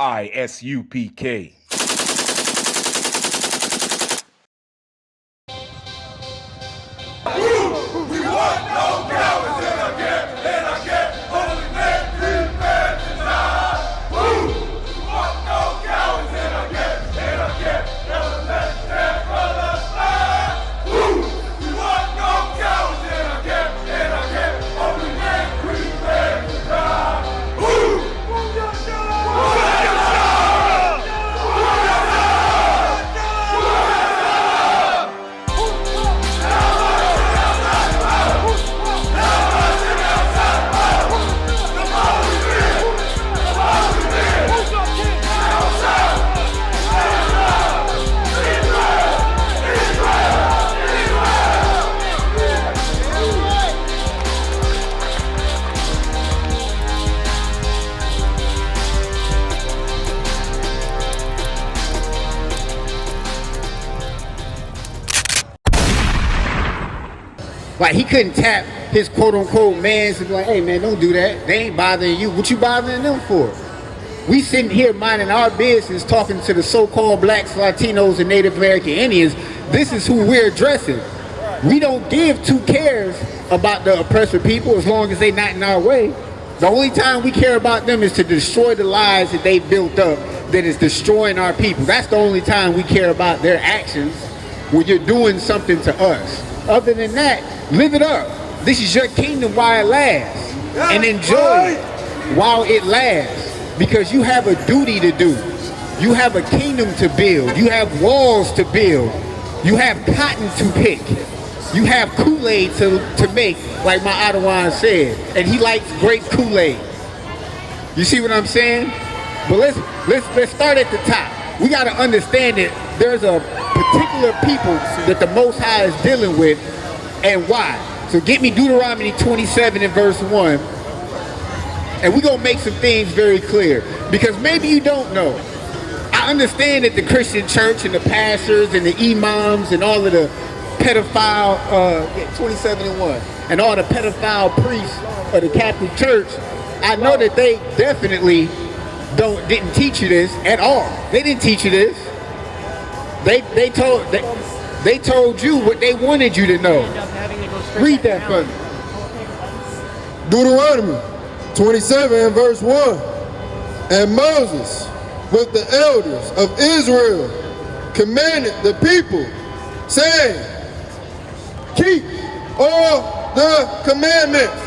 Isupk. Like, he couldn't tap his quote-unquote mans and be like, hey, man, don't do that. They ain't bothering you. What you bothering them for? We sitting here minding our business, talking to the so-called blacks, Latinos, and Native American Indians. This is who we're addressing. We don't give two cares about the oppressive people as long as they're not in our way. The only time we care about them is to destroy the lies that they built up that is destroying our people. That's the only time we care about their actions, when you're doing something to us. Other than that, live it up. This is your kingdom while it lasts. And enjoy it while it lasts. Because you have a duty to do. You have a kingdom to build. You have walls to build. You have cotton to pick. You have Kool-Aid to make, like my Ottawan said. And he likes grape Kool-Aid. You see what I'm saying? But let's start at the top. We got to understand that there's a particular people that the Most High is dealing with, and why. So get me Deuteronomy 27 and verse 1, and we're going to make some things very clear, because maybe you don't know. I understand that the Christian church and the pastors and the imams and all of the pedophile, 27 and 1, and all the pedophile priests of the Catholic Church, I know that they definitely didn't teach you this at all. They didn't teach you this. They told you what they wanted you to know. Read that for me. Deuteronomy 27 and verse 1. And Moses with the elders of Israel commanded the people, saying, keep all the commandments.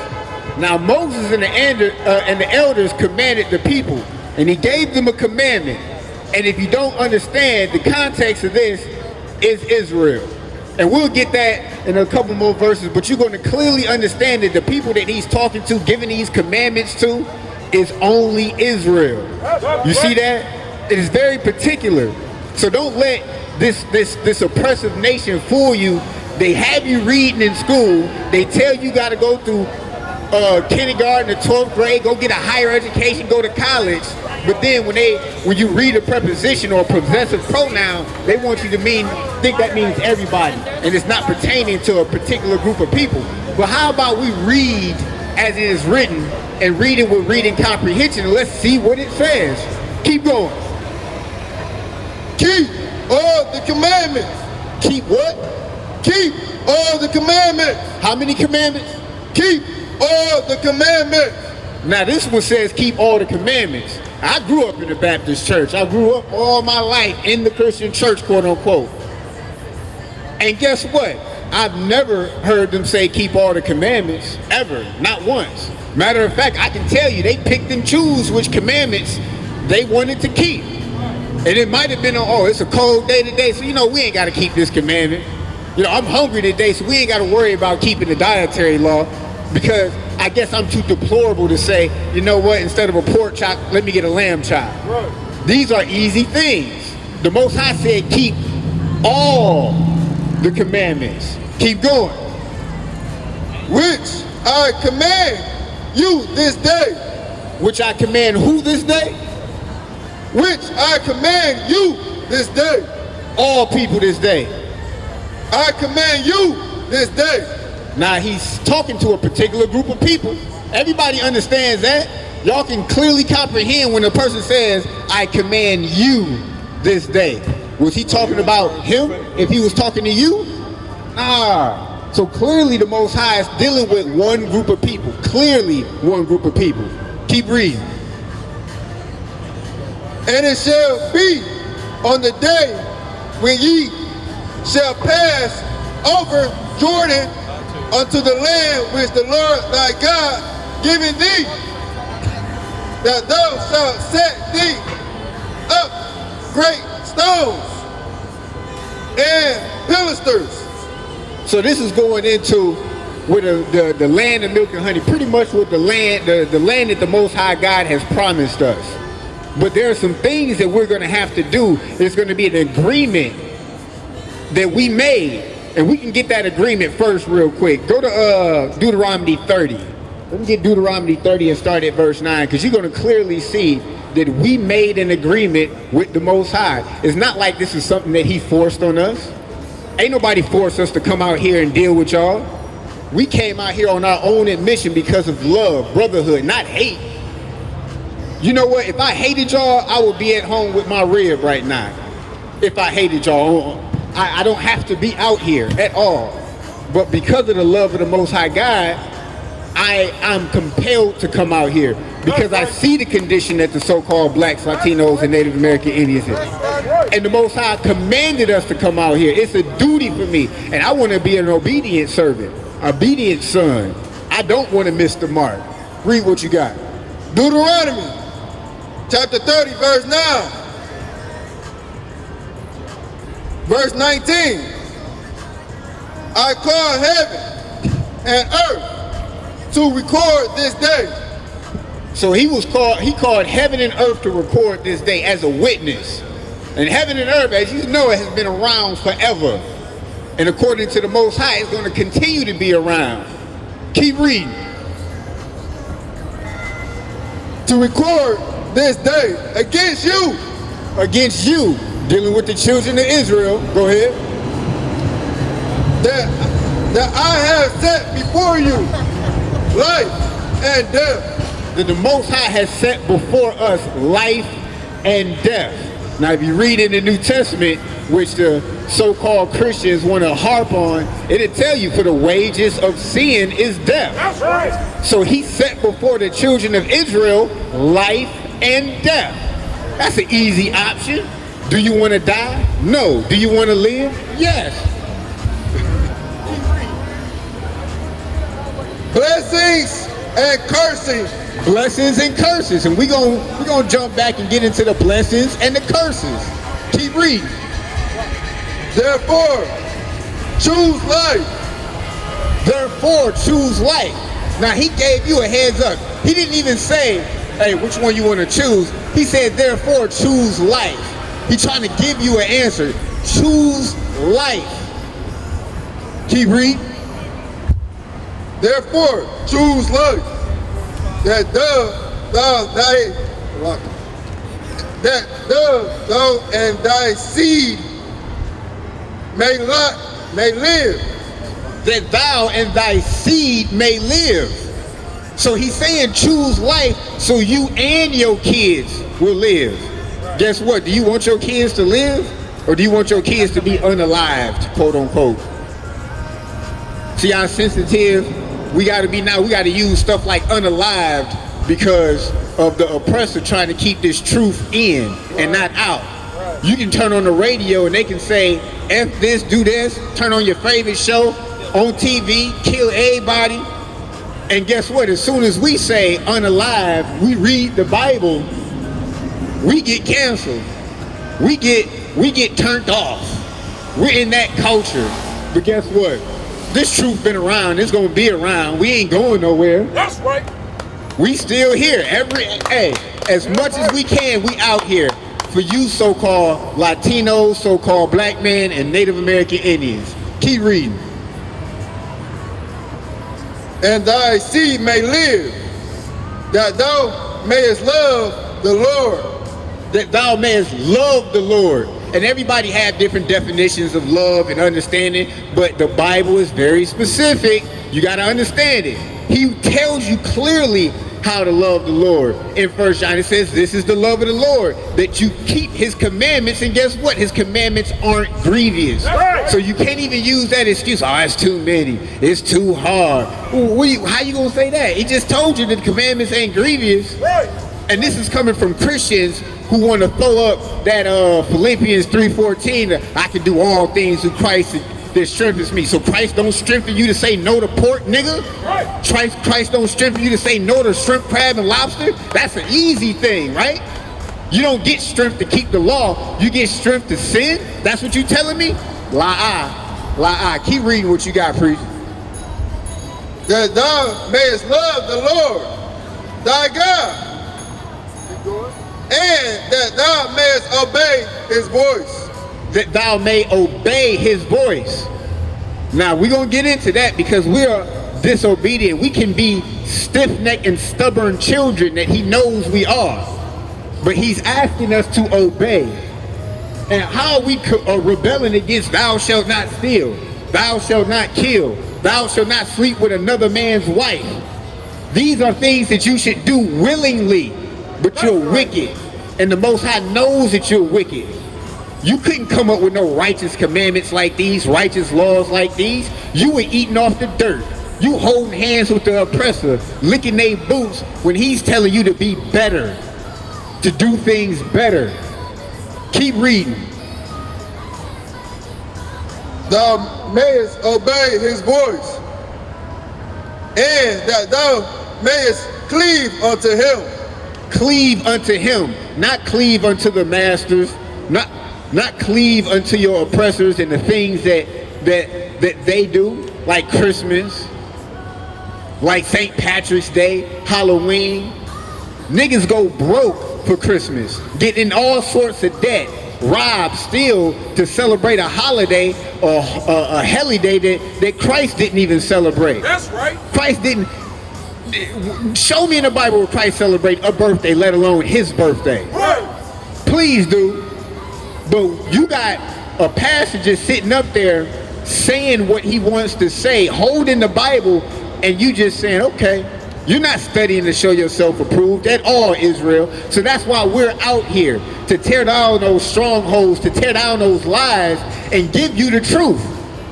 Now Moses and the elders commanded the people, and he gave them a commandment. And if you don't understand, the context of this is Israel. And we'll get that in a couple more verses, but you're going to clearly understand that the people that he's talking to, giving these commandments to, is only Israel. You see that? It is very particular. So don't let this oppressive nation fool you. They have you reading in school. They tell you got to go through kindergarten to 12th grade, go get a higher education, go to college. But then when you read a preposition or a possessive pronoun, they want you to think that means everybody, and it's not pertaining to a particular group of people. But how about we read as it is written, and read it with reading comprehension, and let's see what it says. Keep going. Keep all the commandments. Keep what? Keep all the commandments. How many commandments? Keep all the commandments. Now this one says keep all the commandments. I grew up in the Baptist church. I grew up all my life in the Christian church, quote unquote. And guess what? I've never heard them say keep all the commandments, ever, not once. Matter of fact, I can tell you they picked and choose which commandments they wanted to keep. And it might have been, oh, it's a cold day today, so we ain't got to keep this commandment. I'm hungry today, so we ain't got to worry about keeping the dietary law, because I guess I'm too deplorable to say, you know what, instead of a pork chop, let me get a lamb chop. Right. These are easy things. The Most High said keep all the commandments. Keep going. Which I command you this day. Which I command who this day? Which I command you this day. All people this day. I command you this day. Now he's talking to a particular group of people. Everybody understands that. Y'all can clearly comprehend when a person says, I command you this day. Was he talking about him if he was talking to you? Nah. So clearly the Most High is dealing with one group of people. Clearly one group of people. Keep reading. And it shall be on the day when ye shall pass over Jordan unto the land which the Lord thy God giveth thee, that thou shalt set thee up great stones and pilasters. So this is going into with the land of milk and honey, pretty much with the land that the Most High God has promised us. But there are some things that we're going to have to do. There's going to be an agreement that we made. And we can get that agreement first real quick. Go to Deuteronomy 30. Let me get Deuteronomy 30 and start at verse 9, because you're going to clearly see that we made an agreement with the Most High. It's not like this is something that he forced on us. Ain't nobody forced us to come out here and deal with y'all. We came out here on our own admission because of love, brotherhood, not hate. You know what? If I hated y'all, I would be at home with my rib right now. If I hated y'all, I don't have to be out here at all. But because of the love of the Most High God, I'm compelled to come out here because I see the condition that the so-called blacks, Latinos, and Native American Indians is. And the Most High commanded us to come out here. It's a duty for me. And I want to be an obedient servant, obedient son. I don't want to miss the mark. Read what you got. Deuteronomy chapter 30, verse 9. Verse 19. I call heaven and earth to record this day. So he called heaven and earth to record this day as a witness. And heaven and earth, as you know, it has been around forever. And according to the Most High, it's going to continue to be around. Keep reading. To record this day against you. Against you, dealing with the children of Israel. Go ahead. That I have set before you life and death. That the Most High has set before us life and death. Now, if you read in the New Testament, which the so-called Christians want to harp on, it'll tell you for the wages of sin is death. That's right. So he set before the children of Israel life and death. That's an easy option. Do you want to die? No. Do you want to live? Yes. Blessings and cursing. Blessings and curses. And we're gonna jump back and get into the blessings and the curses. Keep reading. Therefore, choose life. Therefore, choose life. Now, he gave you a heads up. He didn't even say, hey, which one you want to choose. He said, therefore, choose life. He's trying to give you an answer. Choose life. Keep reading. Therefore, choose life, that thou and thy seed may live. That thou and thy seed may live. So he's saying choose life so you and your kids will live. Guess what? Do you want your kids to live? Or do you want your kids to be unalived, quote unquote? See how sensitive we gotta be now? We gotta use stuff like unalived because of the oppressor trying to keep this truth in and not out. You can turn on the radio and they can say, F this, do this, turn on your favorite show on TV, kill everybody. And guess what? As soon as we say unalive, we read the Bible, we get canceled. We get turned off. We're in that culture. But guess what? This truth been around. It's gonna be around. We ain't going nowhere. That's right. We still here. As much as we can, we out here for you so-called Latinos, so-called black men, and Native American Indians. Keep reading. And thy seed may live, that thou mayest love the Lord. That thou mayest love the Lord. And everybody have different definitions of love and understanding, but the Bible is very specific. You got to understand it. He tells you clearly how to love the Lord. In 1 John it says, this is the love of the Lord, that you keep his commandments, and guess what? His commandments aren't grievous. Right. So you can't even use that excuse, oh, it's too many, it's too hard. How you gonna say that? He just told you that the commandments ain't grievous. Right. And this is coming from Christians who want to throw up that Philippians 3:14, I can do all things through Christ that strengthens me. So Christ don't strengthen you to say no to pork, nigga? Right. Christ don't strengthen you to say no to shrimp, crab, and lobster? That's an easy thing, right? You don't get strength to keep the law. You get strength to sin? That's what you telling me? Lie. Keep reading what you got, priest. That thou mayest love the Lord, thy God, and that thou mayest obey his voice. That thou may obey his voice. Now, we're going to get into that because we are disobedient. We can be stiff-necked and stubborn children that he knows we are. But he's asking us to obey. And how are we rebelling against thou shalt not steal, thou shalt not kill, thou shalt not sleep with another man's wife? These are things that you should do willingly, but you're wicked. And the Most High knows that you're wicked. You couldn't come up with no righteous commandments like these, righteous laws like these. You were eating off the dirt. You holding hands with the oppressor, licking their boots when he's telling you to be better, to do things better. Keep reading. Thou mayest obey his voice, and that thou mayest cleave unto him. Cleave unto him, not cleave unto the masters, not cleave unto your oppressors and the things that they do, like Christmas, like St. Patrick's Day, Halloween. Niggas go broke for Christmas, get in all sorts of debt, rob, steal to celebrate a holiday or a holiday that Christ didn't even celebrate. That's right. Christ didn't. Show me in the Bible where Christ celebrate a birthday, let alone his birthday. Right. Please do. But you got a pastor just sitting up there saying what he wants to say, holding the Bible, and you just saying, okay, you're not studying to show yourself approved at all, Israel. So that's why we're out here, to tear down those strongholds, to tear down those lies, and give you the truth.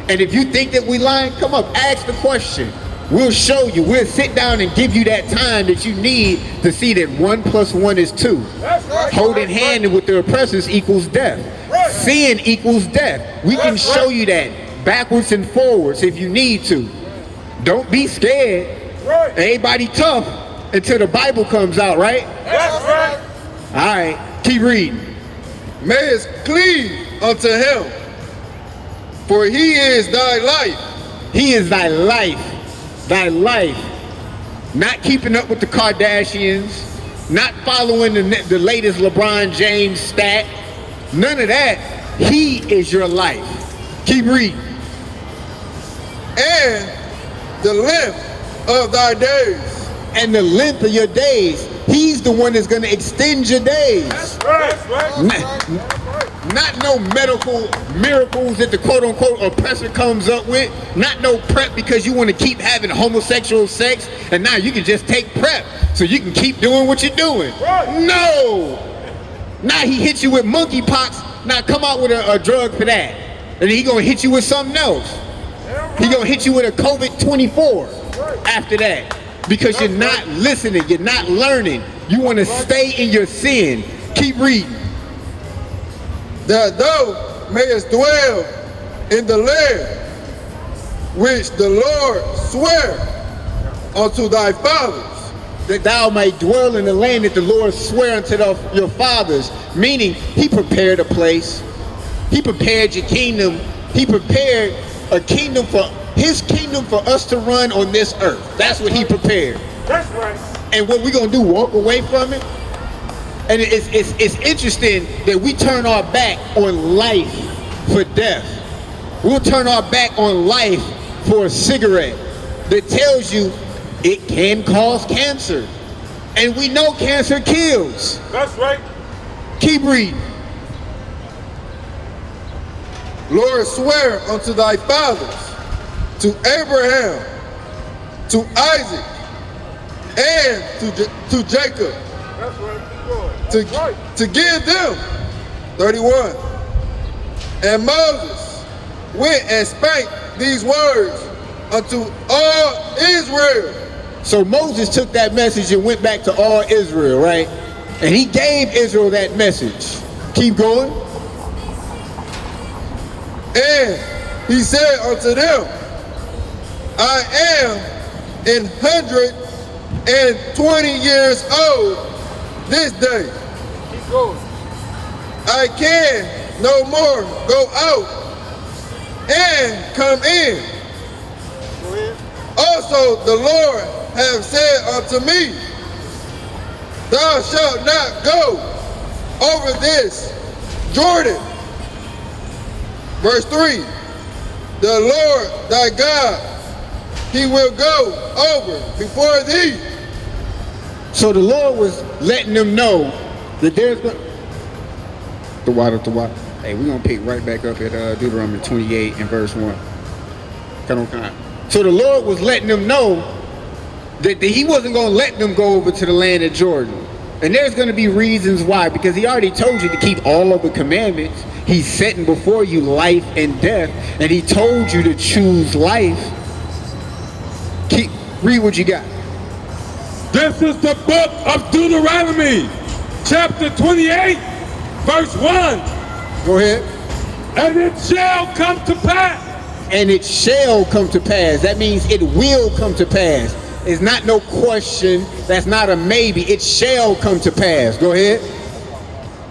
And if you think that we lying, come up, ask the question. We'll show you. We'll sit down and give you that time that you need to see that 1 + 1 is 2. That's right. Holding hand with the oppressors equals death. Right. Sin equals death. We can show you that backwards and forwards if you need to. Don't be scared. Right. Everybody tough until the Bible comes out, right? That's right. All right, keep reading. Mayest cleave unto him, for he is thy life. He is thy life. Thy life. Not keeping up with the Kardashians, not following the latest LeBron James stat. None of that. He is your life. Keep reading. And the length of thy days. And the length of your days. He's the one that's going to extend your days. That's right. That's right. Not no medical miracles that the quote-unquote oppressor comes up with. Not no prep because you want to keep having homosexual sex and now you can just take prep so you can keep doing what you're doing. Right. No! Now he hits you with monkeypox. Now come out with a drug for that. And he gonna hit you with something else. He gonna hit you with a COVID-24 after that. Because you're not listening, you're not learning. You want to stay in your sin. Keep reading. That thou mayest dwell in the land which the Lord sware unto thy fathers. That thou may dwell in the land that the Lord sware unto your fathers. Meaning, he prepared a place. He prepared your kingdom. He prepared a kingdom for his kingdom for us to run on this earth. That's what he prepared. That's right. And what we gonna do, walk away from it? And it's interesting that we turn our back on life for death. We'll turn our back on life for a cigarette that tells you it can cause cancer. And we know cancer kills. That's right. Keep reading. Lord, swear unto thy fathers, to Abraham, to Isaac, and to Jacob, That's right. Keep going. That's right. to give them, 31. And Moses went and spake these words unto all Israel. So Moses took that message and went back to all Israel, right? And he gave Israel that message. Keep going. And he said unto them, I am 120 years old this day. Keep going. I can no more go out and come in. Go ahead. Also the Lord have said unto me, thou shalt not go over this Jordan. Verse 3, the Lord thy God, he will go over before thee. So the Lord was letting them know that there's going the water. Hey, we're going to pick right back up at Deuteronomy 28 and verse 1. Come on. So the Lord was letting them know that he wasn't going to let them go over to the land of Jordan. And there's going to be reasons why, because he already told you to keep all of the commandments. He's setting before you life and death, and he told you to choose life. Read what you got. This is the book of Deuteronomy, chapter 28, verse 1. Go ahead. And it shall come to pass. And it shall come to pass. That means it will come to pass. It's not no question. That's not a maybe. It shall come to pass. Go ahead.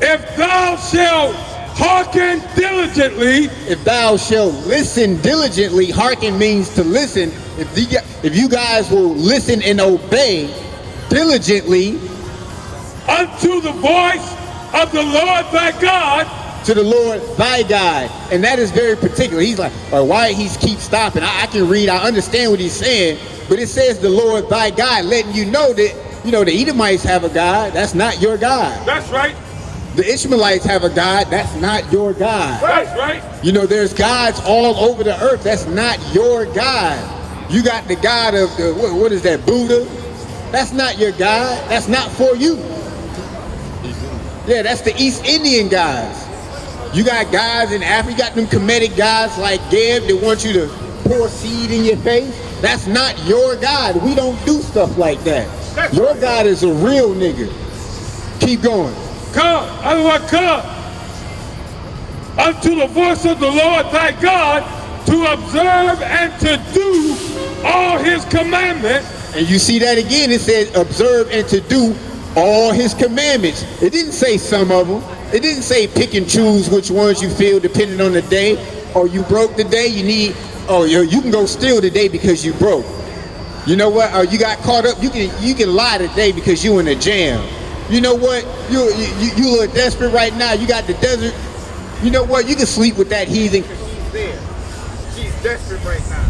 If thou shalt hearken diligently. If thou shalt listen diligently. Hearken means to listen. If you guys will listen and obey diligently unto the voice of the Lord thy God. To the Lord thy God. And that is very particular. He's like, why he keep stopping? I can read. I understand what he's saying. But it says the Lord thy God, letting you know that, the Edomites have a God. That's not your God. That's right. The Ishmaelites have a God. That's not your God. That's right. There's gods all over the earth. That's not your God. You got the God of the, what is that, Buddha? That's not your God. That's not for you. Yeah, that's the East Indian gods. You got guys in Africa, you got them Kemetic guys like Geb that want you to pour seed in your face. That's not your God. We don't do stuff like that. Your God is a real nigga. Keep going. Come unto the voice of the Lord thy God to observe and to do all his commandments. And you see that again, it said observe and to do all his commandments. It didn't say some of them. It didn't say pick and choose which ones you feel depending on the day. Or you broke today, you can go steal today because you broke. You know what? Or you got caught up, you can lie today because you in a jam. You know what? You a little desperate right now. You got the desert. You know what? You can sleep with that heathen because she's there. She's desperate right now.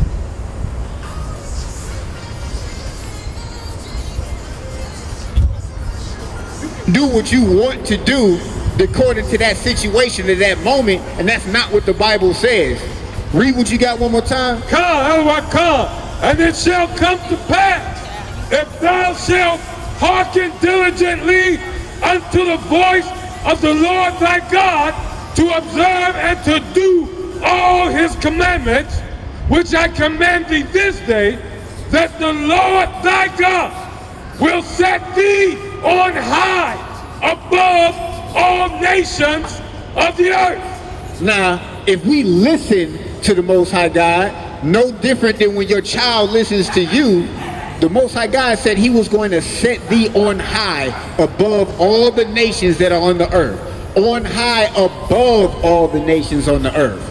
Do what you want to do according to that situation at that moment, and that's not what the Bible says. Read what you got one more time. Come, and it shall come to pass, if thou shalt hearken diligently unto the voice of the Lord thy God, to observe and to do all his commandments, which I command thee this day, that the Lord thy God will set thee on high above all nations of the earth. Now, if we listen to the Most High God, no different than when your child listens to you, the Most High God said he was going to set thee on high above all the nations that are on the earth. On high above all the nations on the earth.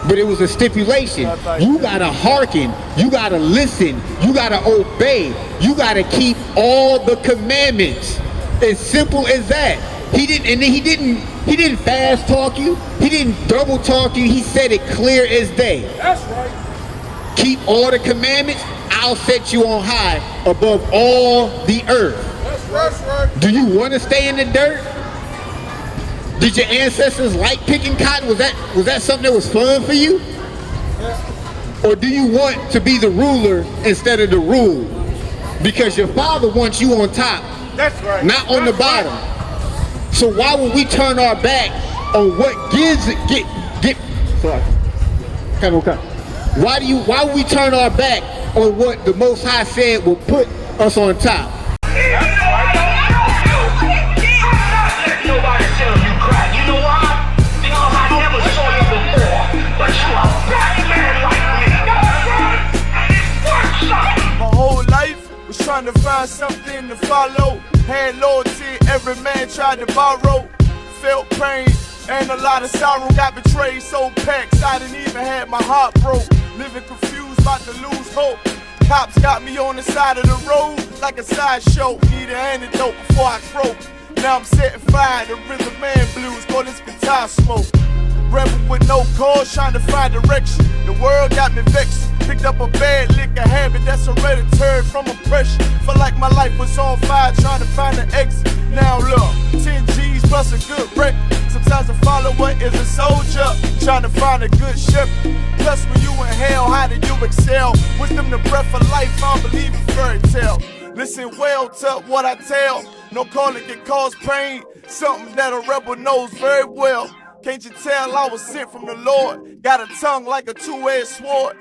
But it was a stipulation. You gotta hearken, you gotta listen, you gotta obey, you gotta keep all the commandments. As simple as that. He didn't fast talk you, he didn't double talk you, he said it clear as day. That's right. Keep all the commandments, I'll set you on high above all the earth. That's right. Do you want to stay in the dirt? Did your ancestors like picking cotton? Was that something that was fun for you? Or do you want to be the ruler instead of the rule? Because your father wants you on top, That's right. not on the bottom. So why would we turn our back on what gives it? Sorry. Come. Why would we turn our back on what the Most High said will put us on top? My whole life was trying to find something to follow. Had loyalty, every man tried to borrow. Felt pain and a lot of sorrow. Got betrayed, so packed, I didn't even have my heart broke. Living confused, about to lose hope. Cops got me on the side of the road like a sideshow. Need an antidote before I croak. Now I'm setting fire to rhythm man blues, call this guitar smoke. Rebel with no cause, trying to find direction. The world got me vexed. Picked up a bad liquor habit that's hereditary from oppression. Felt like my life was on fire, trying to find an exit. Now look, 10 G's plus a good record. Sometimes a follower is a soldier, trying to find a good shepherd. Plus when you in hell, how do you excel? Wisdom the breath of life, I don't believe in fairy tale. Listen well to what I tell. No calling can cause pain, something that a rebel knows very well. Can't you tell I was sent from the Lord? Got a tongue like a two-edged sword.